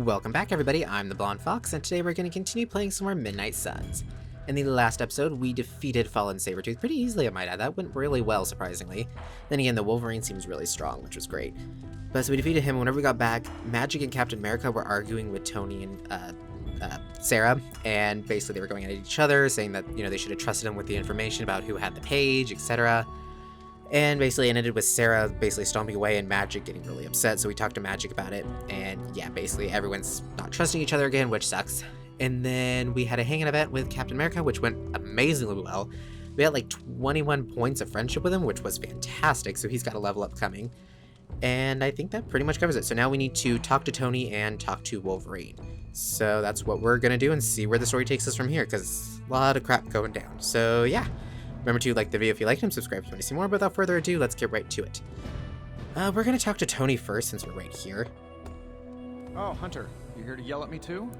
Welcome back everybody, I'm the Blonde Fox, and today we're going to continue playing some more Midnight Suns. In the last episode, we defeated Fallen Sabretooth pretty easily, I might add. That went really well, surprisingly. Then again, the Wolverine seems really strong, which was great. But so we defeated him. Whenever we got back, Magic and Captain America were arguing with Tony and Sarah, and basically they were going at each other, saying that, you know, they should have trusted him with the information about who had the page, etc. And basically it ended with Sarah basically stomping away and Magic getting really upset, so we talked to Magic about it, and yeah, basically everyone's not trusting each other again, which sucks. And then we had a hanging event with Captain America, which went amazingly well. We had like 21 points of friendship with him, which was fantastic, so he's got a level up coming. And I think that pretty much covers it. So now we need to talk to Tony and talk to Wolverine. So that's what we're going to do and see where the story takes us from here, because a lot of crap going down. So yeah. Remember to like the video if you liked and subscribe if you want to see more. But without further ado, let's get right to it. We're going to talk to Tony first since we're right here. Oh, Hunter, you here to yell at me too?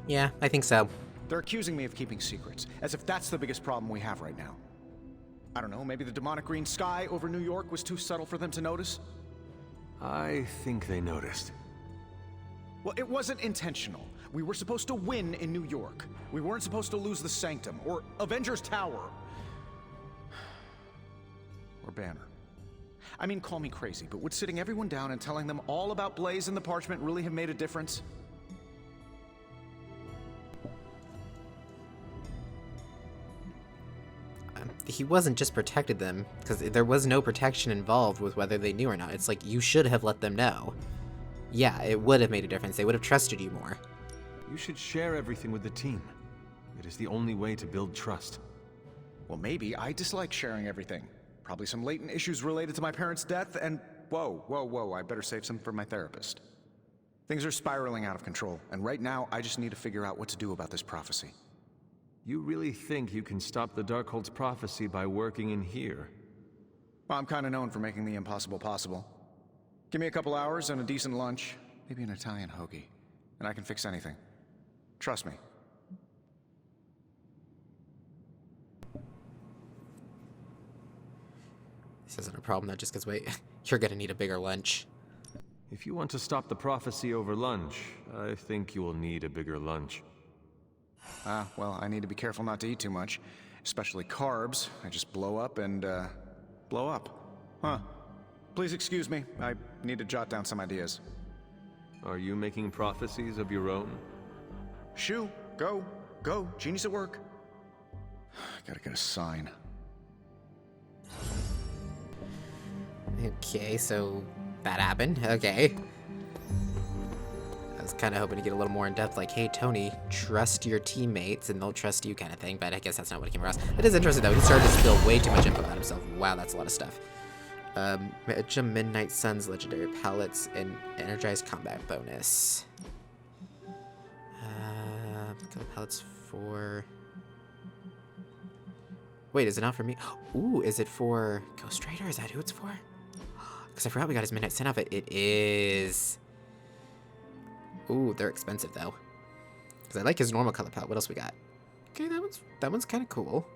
Yeah, I think so. They're accusing me of keeping secrets, as if that's the biggest problem we have right now. I don't know, maybe the demonic green sky over New York was too subtle for them to notice? I think they noticed. Well, it wasn't intentional. We were supposed to win in New York. We weren't supposed to lose the Sanctum, or Avengers Tower. Or Banner. I mean, call me crazy, but would sitting everyone down and telling them all about Blaze and the Parchment really have made a difference? He wasn't just protected them, because there was no protection involved with whether they knew or not. It's like, you should have let them know. Yeah, it would have made a difference. They would have trusted you more. You should share everything with the team. It is the only way to build trust. Well, maybe I dislike sharing everything. Probably some latent issues related to my parents' death, and whoa, I better save some for my therapist. Things are spiraling out of control, and right now I just need to figure out what to do about this prophecy. You really think you can stop the Darkhold's prophecy by working in here? Well, I'm kind of known for making the impossible possible. Give me a couple hours and a decent lunch, maybe an Italian hoagie, and I can fix anything. Trust me. This isn't a problem, that just gets wait. You're gonna need a bigger lunch. If you want to stop the prophecy over lunch, I think you will need a bigger lunch. Well, I need to be careful not to eat too much, especially carbs. I just blow up and, blow up. Huh. Please excuse me, I need to jot down some ideas. Are you making prophecies of your own? Shoo, go, genius at work. Gotta get a sign. Okay, so that happened. Okay. I was kind of hoping to get a little more in depth, like, hey, Tony, trust your teammates and they'll trust you kind of thing, but I guess that's not what it came across. It is interesting, though. He started to spill way too much info about himself. Wow, that's a lot of stuff. Midnight Suns legendary palettes and energized combat bonus. Palettes for... Wait, is it not for me? Ooh, is it for Ghost Rider? Is that who it's for? Because I forgot we got his Midnight Sun outfit. It is... Ooh, they're expensive, though. Because I like his normal color palette. What else we got? Okay, that one's kind of cool.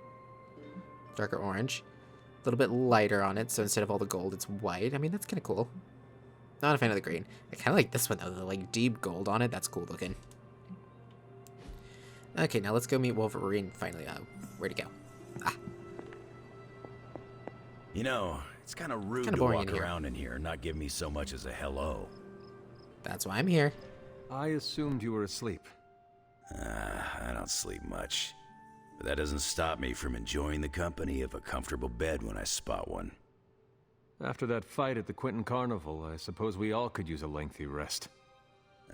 Darker orange. A little bit lighter on it, so instead of all the gold, it's white. I mean, that's kind of cool. Not a fan of the green. I kind of like this one, though. The, like, deep gold on it. That's cool looking. Okay, now let's go meet Wolverine, finally. Where'd he go? Ah. You know, it's kind of rude to walk around in here and not give me so much as a hello. That's why I'm here. I assumed you were asleep. I don't sleep much. But that doesn't stop me from enjoying the company of a comfortable bed when I spot one. After that fight at the Quentin Carnival, I suppose we all could use a lengthy rest.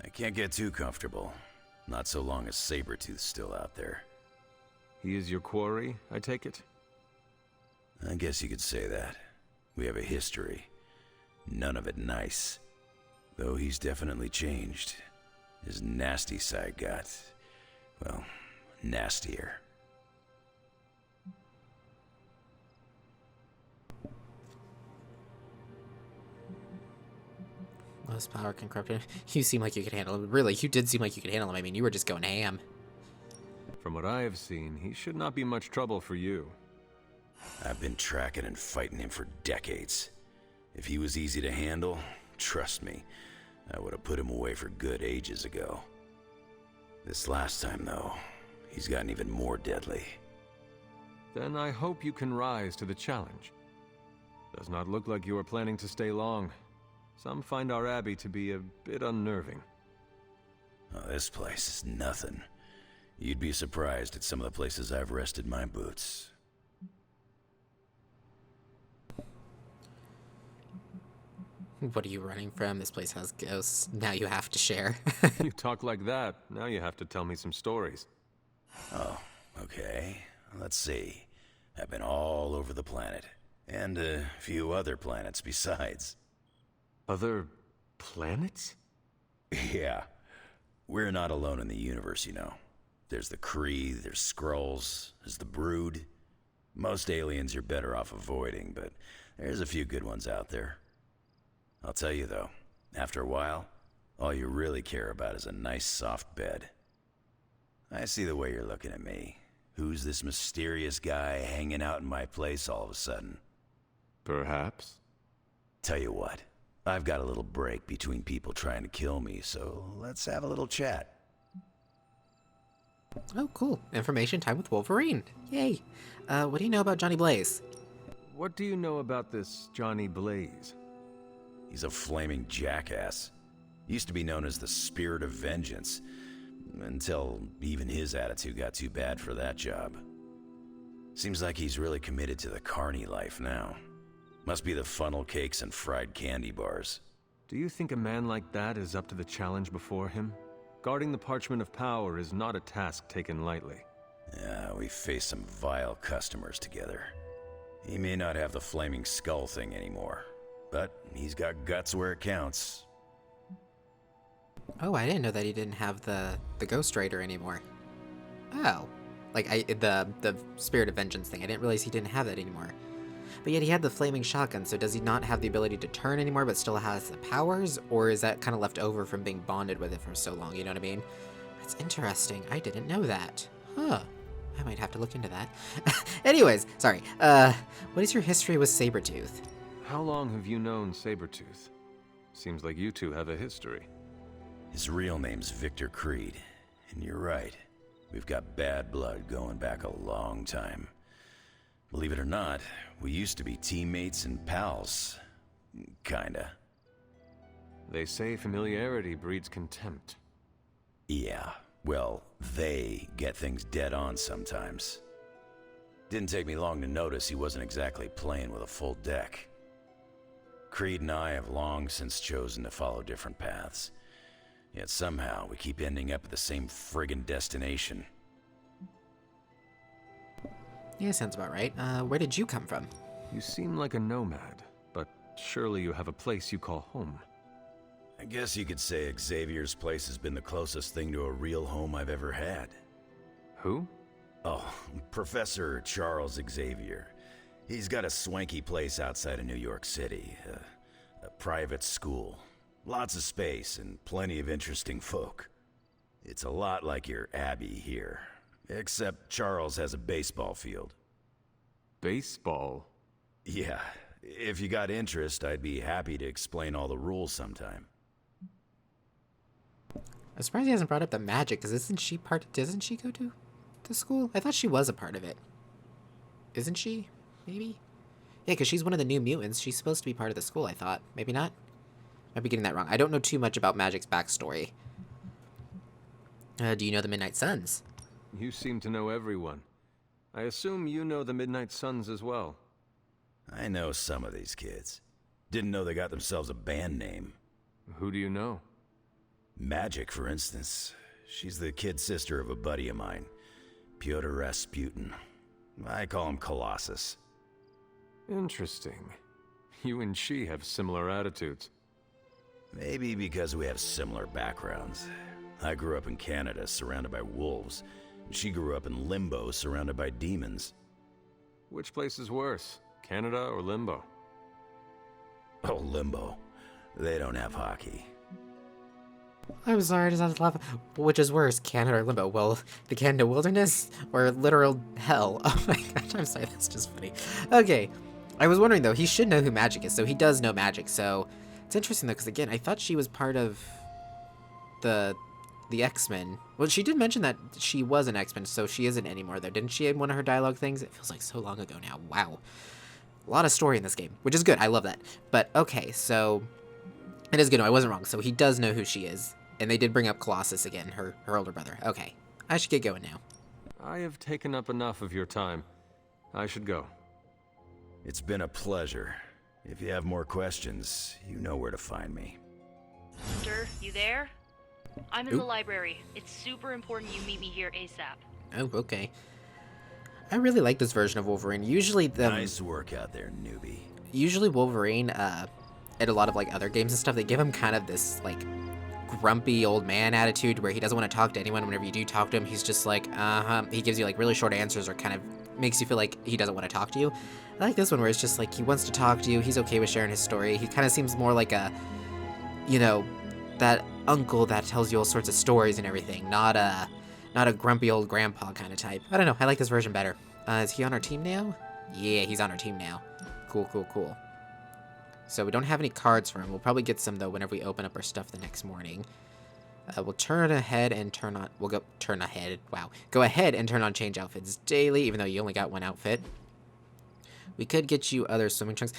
I can't get too comfortable. Not so long as Sabretooth's still out there. He is your quarry, I take it? I guess you could say that. We have a history. None of it nice. Though he's definitely changed. His nasty side got, well, nastier. Most power can corrupt him. You seem like you could handle him. Really, you did seem like you could handle him. I mean, you were just going ham. From what I have seen, he should not be much trouble for you. I've been tracking and fighting him for decades. If he was easy to handle, trust me, I would have put him away for good ages ago. This last time, though, he's gotten even more deadly. Then I hope you can rise to the challenge. Does not look like you are planning to stay long. Some find our abbey to be a bit unnerving. Oh, this place is nothing. You'd be surprised at some of the places I've rested my boots. What are you running from? This place has ghosts. Now you have to share. You talk like that, now you have to tell me some stories. Oh, okay. Let's see. I've been all over the planet. And a few other planets besides. Other planets? Yeah. We're not alone in the universe, you know. There's the Kree, there's Skrulls, there's the Brood. Most aliens you're better off avoiding, but there's a few good ones out there. I'll tell you though, after a while, all you really care about is a nice soft bed. I see the way you're looking at me. Who's this mysterious guy hanging out in my place all of a sudden? Perhaps. Tell you what, I've got a little break between people trying to kill me, so let's have a little chat. Oh, cool. Information time with Wolverine. Yay. What do you know about Johnny Blaze? What do you know about this Johnny Blaze? He's a flaming jackass. Used to be known as the Spirit of Vengeance, until even his attitude got too bad for that job. Seems like he's really committed to the carny life now. Must be the funnel cakes and fried candy bars. Do you think a man like that is up to the challenge before him? Guarding the Parchment of Power is not a task taken lightly. Yeah, we faced some vile customers together. He may not have the flaming skull thing anymore, but he's got guts where it counts. Oh, I didn't know that he didn't have the Ghost Rider anymore. Oh. Like, the Spirit of Vengeance thing. I didn't realize he didn't have that anymore. But yet he had the flaming shotgun, so does he not have the ability to turn anymore but still has the powers? Or is that kind of left over from being bonded with it for so long, you know what I mean? That's interesting. I didn't know that. Huh. I might have to look into that. Anyways, sorry. What is your history with Sabretooth? How long have you known Sabretooth? Seems like you two have a history. His real name's Victor Creed, and you're right. We've got bad blood going back a long time. Believe it or not, we used to be teammates and pals. Kinda. They say familiarity breeds contempt. Yeah, well, they get things dead on sometimes. Didn't take me long to notice he wasn't exactly playing with a full deck. Creed and I have long since chosen to follow different paths. Yet somehow we keep ending up at the same friggin' destination. Yeah, sounds about right. Where did you come from? You seem like a nomad, but surely you have a place you call home. I guess you could say Xavier's place has been the closest thing to a real home I've ever had. Who? Oh, Professor Charles Xavier. He's got a swanky place outside of New York City. A private school. Lots of space and plenty of interesting folk. It's a lot like your Abbey here. Except Charles has a baseball field. Baseball? Yeah, if you got interest, I'd be happy to explain all the rules sometime. I'm surprised he hasn't brought up the magic, because doesn't she go to the school? I thought she was a part of it. Isn't she? Maybe? Yeah, because she's one of the New Mutants. She's supposed to be part of the school, I thought. Maybe not? Might be getting that wrong. I don't know too much about Magic's backstory. Do you know the Midnight Suns? You seem to know everyone. I assume you know the Midnight Suns as well. I know some of these kids. Didn't know they got themselves a band name. Who do you know? Magic, for instance. She's the kid sister of a buddy of mine, Pyotr Rasputin. I call him Colossus. Interesting. You and she have similar attitudes. Maybe because we have similar backgrounds. I grew up in Canada, surrounded by wolves. She grew up in Limbo, surrounded by demons. Which place is worse, Canada or Limbo? Oh, Limbo. They don't have hockey. I'm sorry, I just had to laugh. Which is worse, Canada or Limbo? Well, the Canada wilderness or literal hell? Oh my gosh, I'm sorry, that's just funny. Okay, I was wondering though, he should know who Magic is, so he does know Magic, so It's interesting though, because again, I thought she was part of the X-Men. Well, she did mention that she was an X-Men, so she isn't anymore though. Didn't she in one of her dialogue things? It feels like so long ago now. Wow. A lot of story in this game, which is good. I love that. But okay, so it is good. No, I wasn't wrong. So he does know who she is. And they did bring up Colossus again, her older brother. Okay. I should get going now. I have taken up enough of your time. I should go. It's been a pleasure. If you have more questions, you know where to find me. Sir, you there? I'm in the library. It's super important you meet me here ASAP. Oh, okay. I really like this version of Wolverine. Usually Nice work out there, newbie. Usually Wolverine, in a lot of like other games and stuff, they give him kind of this like grumpy old man attitude where he doesn't want to talk to anyone. Whenever you do talk to him, he's just like, he gives you like really short answers or kind of makes you feel like he doesn't want to talk to you. I like this one where it's just like he wants to talk to you, he's okay with sharing his story. He kind of seems more like a, you know, that uncle that tells you all sorts of stories and everything, not a grumpy old grandpa kind of type. I don't know, I like this version better. Is he on our team now? Yeah, he's on our team now. Cool, cool, cool. So we don't have any cards for him. We'll probably get some, though, whenever we open up our stuff the next morning. We'll turn ahead and turn on... We'll go turn ahead. Wow. Go ahead and turn on change outfits daily, even though you only got one outfit. We could get you other swimming trunks.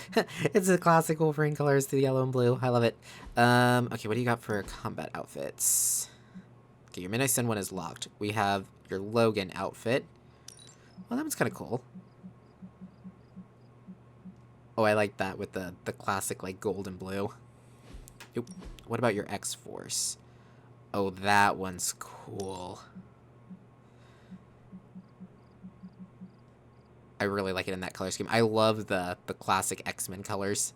It's the classic Wolverine colors, the yellow and blue. I love it. Okay, what do you got for combat outfits? Okay, your Midnight Sun one is locked. We have your Logan outfit. Well, that one's kind of cool. Oh, I like that with the classic, like, gold and blue. Oop. What about your X-Force? Oh, that one's cool. I really like it in that color scheme. I love the classic X-Men colors.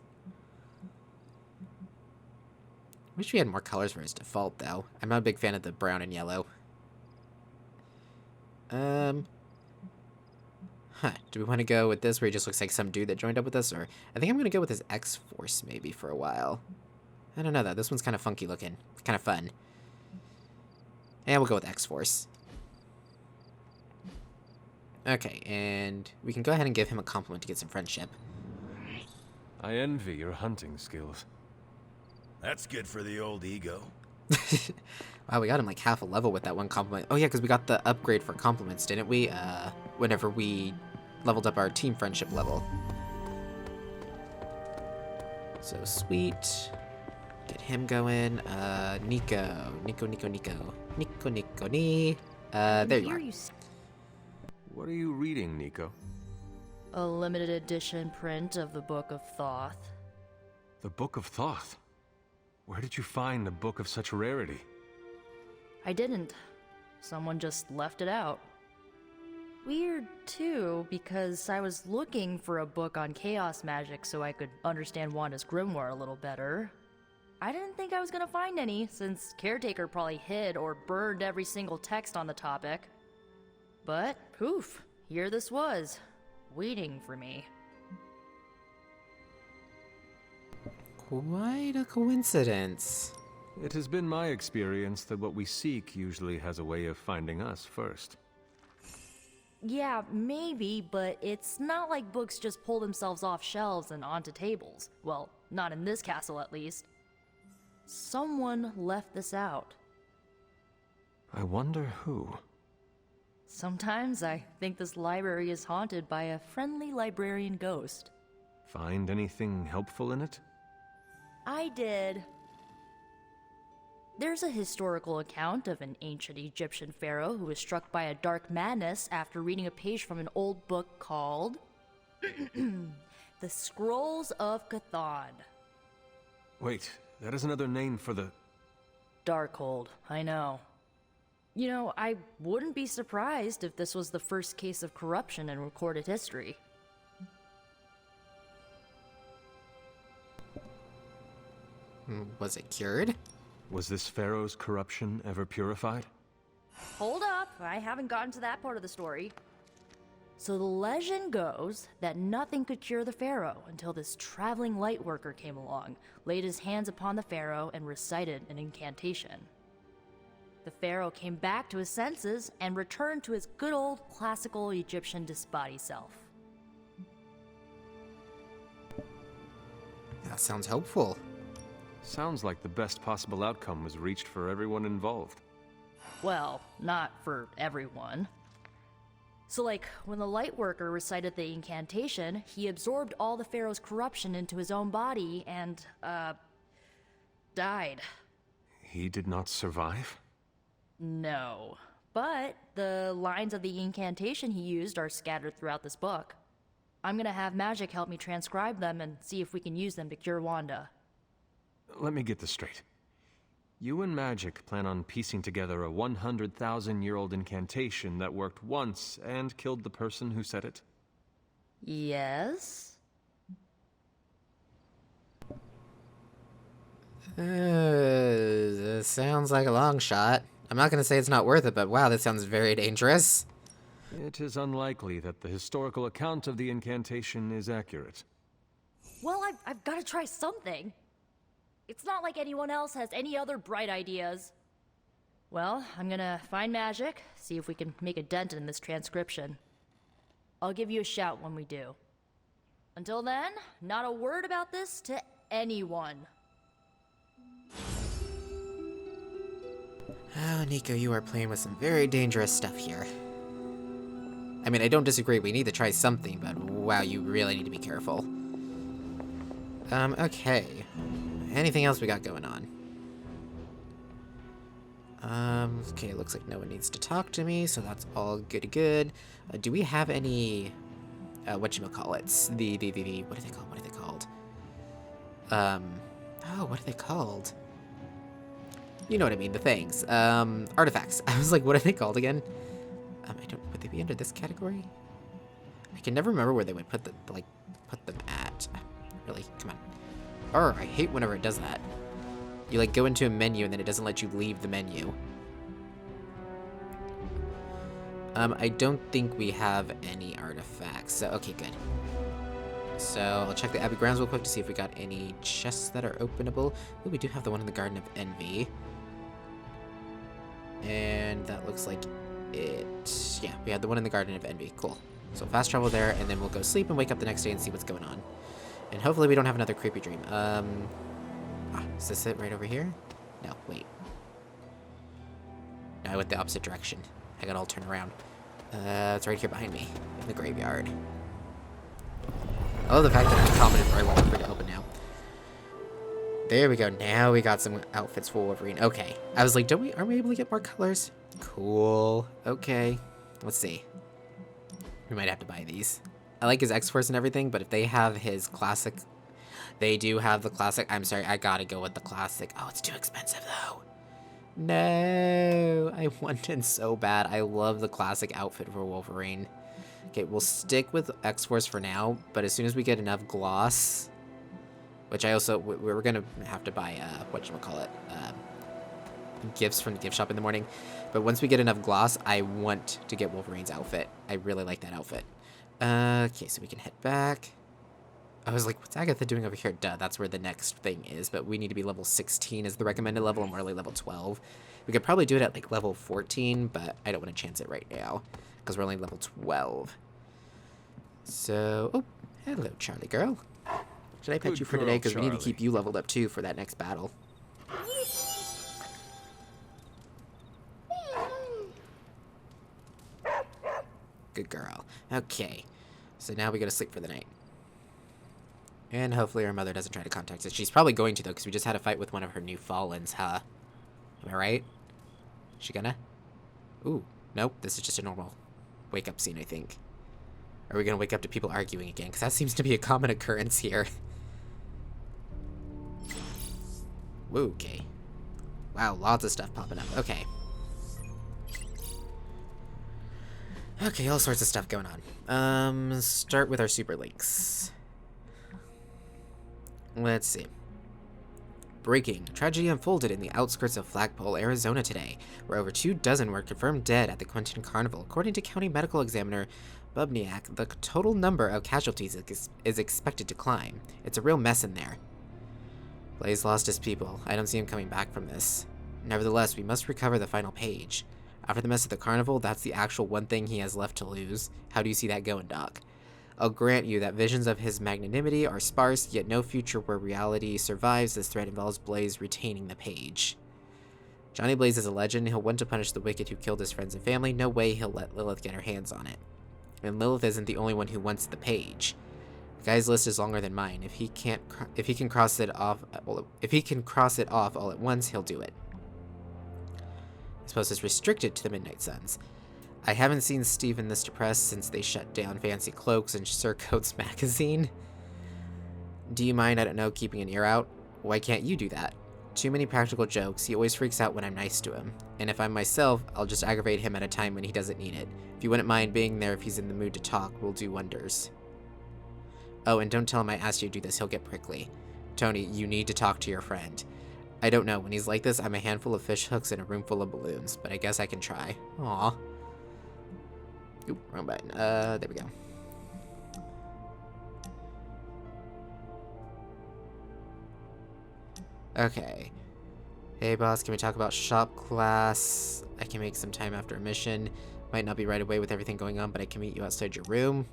Wish we had more colors for his default, though. I'm not a big fan of the brown and yellow. Do we want to go with this where he just looks like some dude that joined up with us? Or I think I'm going to go with his X-Force maybe for a while. I don't know though. This one's kind of funky looking. Kind of fun. And we'll go with X-Force. Okay, and we can go ahead and give him a compliment to get some friendship. I envy your hunting skills. That's good for the old ego. Wow, we got him like half a level with that one compliment. Oh yeah, because we got the upgrade for compliments, didn't we? Whenever we leveled up our team friendship level. So sweet. Get him going. Nico. There you are. What are you reading, Nico? A limited edition print of the Book of Thoth. The Book of Thoth? Where did you find a book of such rarity? I didn't. Someone just left it out. Weird, too, because I was looking for a book on chaos magic so I could understand Wanda's grimoire a little better. I didn't think I was gonna find any, since Caretaker probably hid or burned every single text on the topic. But, poof, here this was, waiting for me. Quite a coincidence. It has been my experience that what we seek usually has a way of finding us first. Yeah, maybe, but it's not like books just pull themselves off shelves and onto tables. Well, not in this castle at least. Someone left this out. I wonder who. Sometimes I think this library is haunted by a friendly librarian ghost. Find anything helpful in it? I did. There's a historical account of an ancient Egyptian pharaoh who was struck by a dark madness after reading a page from an old book called The Scrolls of Chthon. Wait, that is another name for the... Darkhold, I know. You know, I wouldn't be surprised if this was the first case of corruption in recorded history. Was it cured? Was this pharaoh's corruption ever purified? Hold up, I haven't gotten to that part of the story. So the legend goes that nothing could cure the pharaoh until this traveling light worker came along, laid his hands upon the pharaoh, and recited an incantation. The pharaoh came back to his senses and returned to his good old classical Egyptian disbody self. That sounds hopeful. Sounds like the best possible outcome was reached for everyone involved. Well, not for everyone. So like, when the Lightworker recited the incantation, he absorbed all the Pharaoh's corruption into his own body and, died. He did not survive? No. But the lines of the incantation he used are scattered throughout this book. I'm gonna have Magic help me transcribe them and see if we can use them to cure Wanda. Let me get this straight. You and Magic plan on piecing together a 100,000-year-old incantation that worked once and killed the person who said it? Yes? Sounds like a long shot. I'm not gonna say it's not worth it, but wow, that sounds very dangerous. It is unlikely that the historical account of the incantation is accurate. Well, I've gotta try something. It's not like anyone else has any other bright ideas. Well, I'm gonna find Magic, see if we can make a dent in this transcription. I'll give you a shout when we do. Until then, not a word about this to anyone. Oh, Nico, you are playing with some very dangerous stuff here. I mean, I don't disagree, we need to try something, but wow, you really need to be careful. Okay. Anything else we got going on? Okay, it looks like no one needs to talk to me, so that's all good. Do we have any, whatchamacallits? What are they called? What are they called? Oh, what are they called? You know what I mean, the things. Artifacts. I was like, what are they called again? Would they be under this category? I can never remember where they would put them at. Really, come on. I hate whenever it does that. You like go into a menu and then it doesn't let you leave the menu. I don't think we have any artifacts, so okay, good. So I'll check the Abbey grounds real quick to see if we got any chests that are openable. Ooh, we do have the one in the Garden of Envy. And that looks like it. Yeah, we had the one in the Garden of Envy. Cool. So fast travel there, and then we'll go sleep and wake up the next day and see what's going on. And hopefully we don't have another creepy dream. Is this it right over here? No, wait. No, I went the opposite direction. I gotta all turn around. It's right here behind me, in the graveyard. I love the fact that I commented right when we're to open now. There we go. Now we got some outfits for Wolverine. Okay. I was like, aren't we able to get more colors? Cool. Okay. Let's see. We might have to buy these. I like his X-Force and everything, but if they have his classic... They do have the classic. I'm sorry, I gotta go with the classic. Oh, it's too expensive, though. No. I wanted so bad. I love the classic outfit for Wolverine. Okay, we'll stick with X-Force for now, but as soon as we get enough gloss... Which I also... We're gonna have to buy, whatchamacallit, gifts from the gift shop in the morning. But once we get enough gloss, I want to get Wolverine's outfit. I really like that outfit. Okay, so we can head back. I was like, what's Agatha doing over here? Duh, that's where the next thing is, but we need to be level 16 as the recommended level, and we're only level 12. We could probably do it at, like, level 14, but I don't want to chance it right now, because we're only level 12. So, oh, hello, Charlie girl. Should I pet you for today? Because we need to keep you leveled up, too, for that next battle. Good girl. Okay, so now we go to sleep for the night. And hopefully our mother doesn't try to contact us. She's probably going to, though, because we just had a fight with one of her new Fallens, huh? Am I right? She gonna? Ooh, nope, this is just a normal wake-up scene, I think. Are we gonna wake up to people arguing again? Because that seems to be a common occurrence here. Woo, okay. Wow, lots of stuff popping up. Okay. Okay, all sorts of stuff going on. Start with our super links. Let's see. Breaking. Tragedy unfolded in the outskirts of Flagpole, Arizona today, where over 24 were confirmed dead at the Quentin Carnival. According to County Medical Examiner Bubniak, the total number of casualties is expected to climb. It's a real mess in there. Blaze lost his people. I don't see him coming back from this. Nevertheless, we must recover the final page. After the mess at the carnival, that's the actual one thing he has left to lose. How do you see that going, Doc? I'll grant you that visions of his magnanimity are sparse, yet no future where reality survives this threat involves Blaze retaining the page. Johnny Blaze is a legend. He'll want to punish the wicked who killed his friends and family. No way he'll let Lilith get her hands on it. And Lilith isn't the only one who wants the page. The guy's list is longer than mine. If he can cross it off all at once, he'll do it. I suppose it's restricted to the Midnight Suns. I haven't seen Steven this depressed since they shut down Fancy Cloaks and Sir Coates magazine. Do you mind, I don't know, keeping an ear out? Why can't you do that? Too many practical jokes. He always freaks out when I'm nice to him. And if I'm myself, I'll just aggravate him at a time when he doesn't need it. If you wouldn't mind being there if he's in the mood to talk, we'll do wonders. Oh, and don't tell him I asked you to do this. He'll get prickly. Tony, you need to talk to your friend. I don't know. When he's like this, I'm a handful of fish hooks in a room full of balloons. But I guess I can try. Aw. Oop, wrong button. There we go. Okay. Hey boss, can we talk about shop class? I can make some time after a mission. Might not be right away with everything going on, but I can meet you outside your room.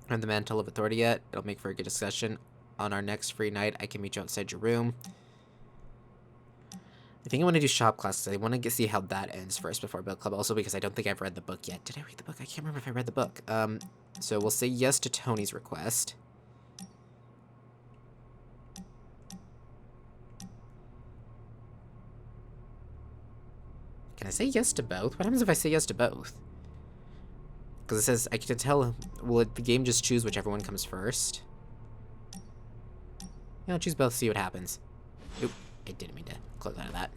I have the mantle of authority yet. It'll make for a good discussion. On our next free night, I can meet you outside your room. I think I want to do shop class because I want to see how that ends first before Build Club. Also because I don't think I've read the book yet. Did I read the book? I can't remember if I read the book. So we'll say yes to Tony's request. Can I say yes to both? What happens if I say yes to both? Because it says I can tell. Will the game just choose whichever one comes first? Yeah, I'll choose both. See what happens. Oop! I didn't mean to close out of that.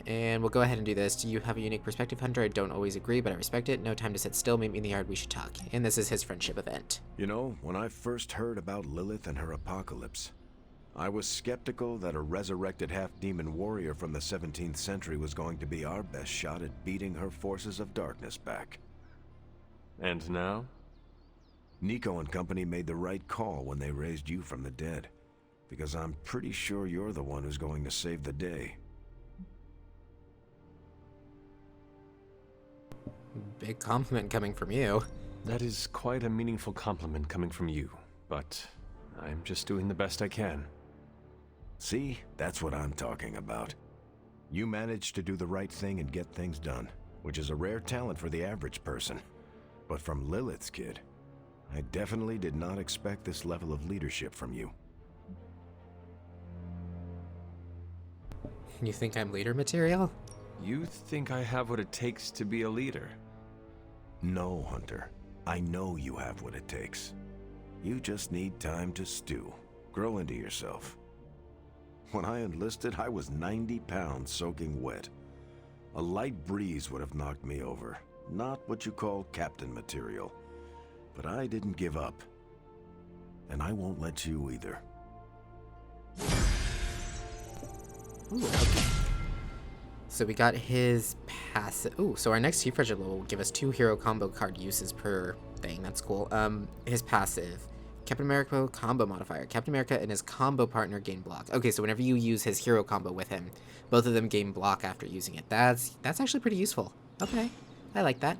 And we'll go ahead and do this. Do you have a unique perspective, Hunter? I don't always agree, but I respect it. No time to sit still. Meet me in the yard. We should talk. And this is his friendship event. You know, when I first heard about Lilith and her apocalypse, I was skeptical that a resurrected half-demon warrior from the 17th century was going to be our best shot at beating her forces of darkness back. And now? Nico and company made the right call when they raised you from the dead, because I'm pretty sure you're the one who's going to save the day. Big compliment coming from you. That is quite a meaningful compliment coming from you, but I'm just doing the best I can. See, that's what I'm talking about. You managed to do the right thing and get things done, which is a rare talent for the average person. But from Lilith's kid, I definitely did not expect this level of leadership from you. You think I'm leader material? You think I have what it takes to be a leader? No, Hunter. I know you have what it takes. You just need time to stew, grow into yourself. When I enlisted, I was 90 pounds soaking wet. A light breeze would have knocked me over. Not what you call captain material. But I didn't give up. And I won't let you either. Ooh, okay. So we got his passive. Ooh, so our next Chief Friendship level will give us 2 hero combo card uses per thing. That's cool. His passive. Captain America combo modifier. Captain America and his combo partner gain block. Okay, so whenever you use his hero combo with him, both of them gain block after using it. That's actually pretty useful. Okay, I like that.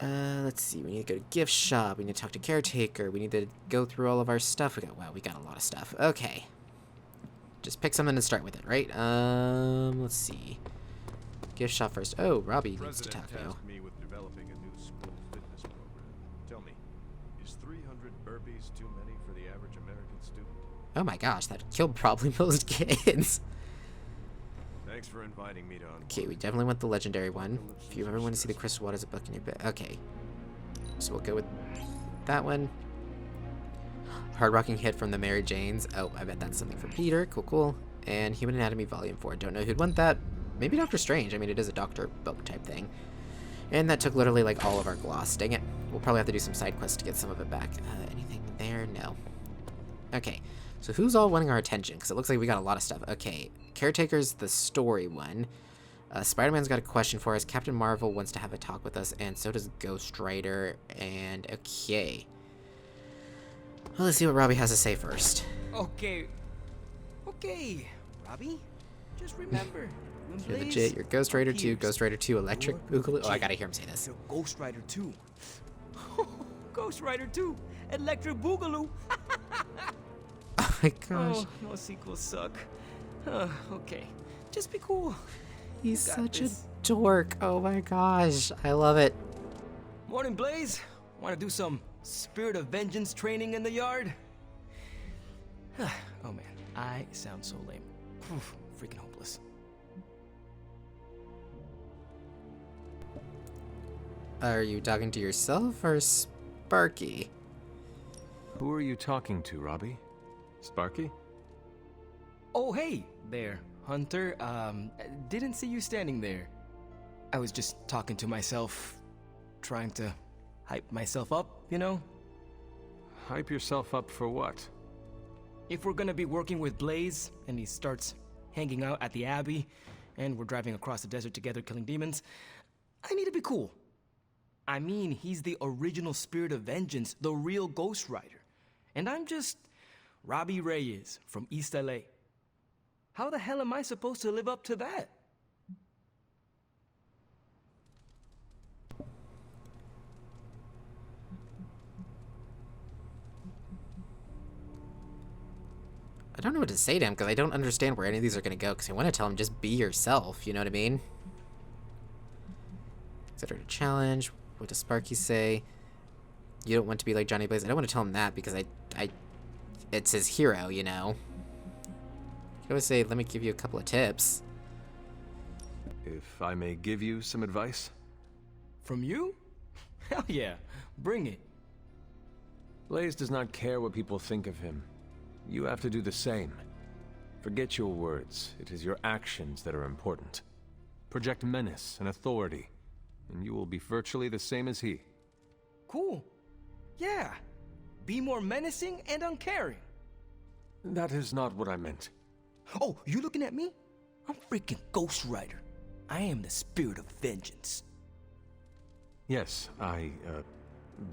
Let's see. We need to go to gift shop. We need to talk to caretaker. We need to go through all of our stuff. Wow, we got a lot of stuff. Okay. Just pick something to start with it, right? Let's see. Gift shop first. Oh, Robbie needs to talk now. Me with developing a new school fitness program. Tell me, is 300 burpees too many for the average American student? Oh my gosh, that killed probably most kids. Thanks for inviting me to Okay, we definitely want the legendary one. If you ever want to see the crystal waters, a book in your bed. Okay. So we'll go with that one. Hard rocking hit from the Mary Janes. Oh, I bet that's something for Peter. Cool, cool. And Human Anatomy Volume 4. Don't know who'd want that. Maybe Doctor Strange. I mean, it is a doctor book type thing. And that took literally like all of our gloss. Dang it. We'll probably have to do some side quests to get some of it back. Anything there? No. Okay. So who's all wanting our attention? Because it looks like we got a lot of stuff. Okay. Caretaker's the story one. Spider-Man's got a question for us. Captain Marvel wants to have a talk with us. And so does Ghost Rider. And okay. Well, let's see what Robbie has to say first. Okay, Robbie, just remember, You're legit. You're Ghost Rider 2, Ghost Rider 2, Electric Boogaloo. Oh, I gotta hear him say this. You're Ghost Rider 2. Ghost Rider 2, Electric Boogaloo. Oh my gosh. Oh, no sequels suck. Okay, just be cool. He's got such this. a dork. Oh my gosh. I love it. Morning, Blaze. Want to do some Spirit of Vengeance training in the yard? Oh man, I sound so lame. Oof, freaking hopeless. Are you talking to yourself or Sparky? Who are you talking to, Robbie? Sparky? Oh, hey there, Hunter. Didn't see you standing there. I was just talking to myself, trying to hype myself up, you know? Hype yourself up for what? If we're gonna be working with Blaze, and he starts hanging out at the Abbey, and we're driving across the desert together killing demons, I need to be cool. I mean, he's the original Spirit of Vengeance, the real Ghost Rider. And I'm just Robbie Reyes from East LA. How the hell am I supposed to live up to that? I don't know what to say to him because I don't understand where any of these are going to go because I want to tell him just be yourself, you know what I mean? Consider it a challenge. What does Sparky say? You don't want to be like Johnny Blaze. I don't want to tell him that because it's his hero, you know? You could always say, let me give you a couple of tips. If I may give you some advice? From you? Hell yeah, bring it. Blaze does not care what people think of him. You have to do the same. Forget your words. It is your actions that are important. Project menace and authority, and you will be virtually the same as he. Cool. Yeah. Be more menacing and uncaring. That is not what I meant. Oh, you looking at me? I'm freaking Ghost Rider. I am the Spirit of Vengeance. Yes, I,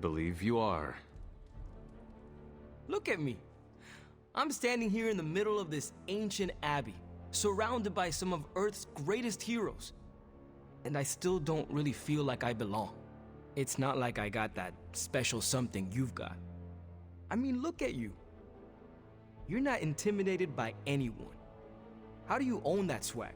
believe you are. Look at me. I'm standing here in the middle of this ancient abbey, surrounded by some of Earth's greatest heroes. And I still don't really feel like I belong. It's not like I got that special something you've got. I mean, look at you. You're not intimidated by anyone. How do you own that swagger?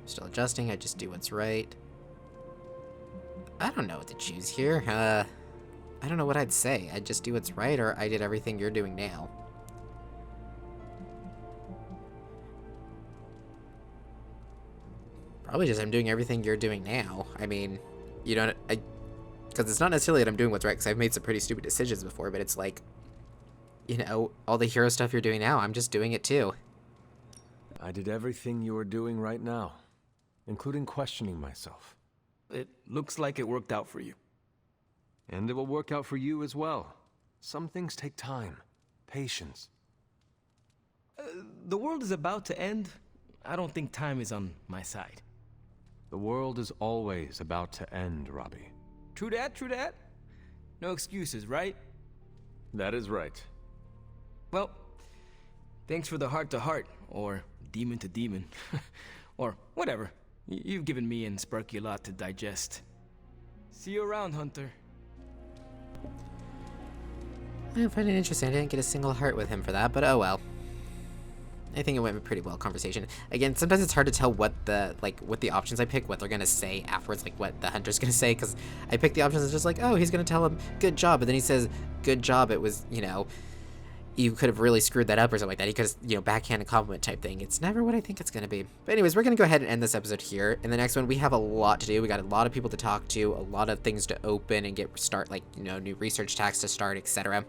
Still adjusting, I just do what's right. I don't know what to choose here. I don't know what I'd say. I'd just do what's right, or I did everything you're doing now. Probably just I'm doing everything you're doing now. I mean, you don't... Because it's not necessarily that I'm doing what's right, because I've made some pretty stupid decisions before, but it's like, you know, all the hero stuff you're doing now, I'm just doing it too. I did everything you are doing right now, including questioning myself. It looks like it worked out for you. And it will work out for you as well. Some things take time, patience. The world is about to end. I don't think time is on my side. The world is always about to end, Robbie. True that, true that. No excuses, right? That is right. Well, thanks for the heart-to-heart, or demon-to-demon, or whatever. You've given me and Sparky a lot to digest. See you around, Hunter. I find it interesting. I didn't get a single heart with him for that, but oh well. I think it went pretty well, conversation. Again, sometimes it's hard to tell what the options I pick, what they're gonna say afterwards, like what the hunter's gonna say, because I pick the options and it's just like, oh, he's gonna tell him, good job, but then he says, good job, it was, you know, you could have really screwed that up or something like that. He could have, you know, backhanded compliment type thing. It's never what I think it's gonna be. But anyways, we're gonna go ahead and end this episode here. In the next one, we have a lot to do. We got a lot of people to talk to, a lot of things to open and start, like, you know, new research tasks to start, etc.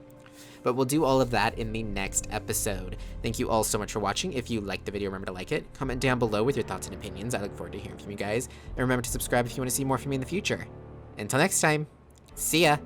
But we'll do all of that in the next episode. Thank you all so much for watching. If you liked the video, remember to like it. Comment down below with your thoughts and opinions. I look forward to hearing from you guys. And remember to subscribe if you want to see more from me in the future. Until next time, see ya!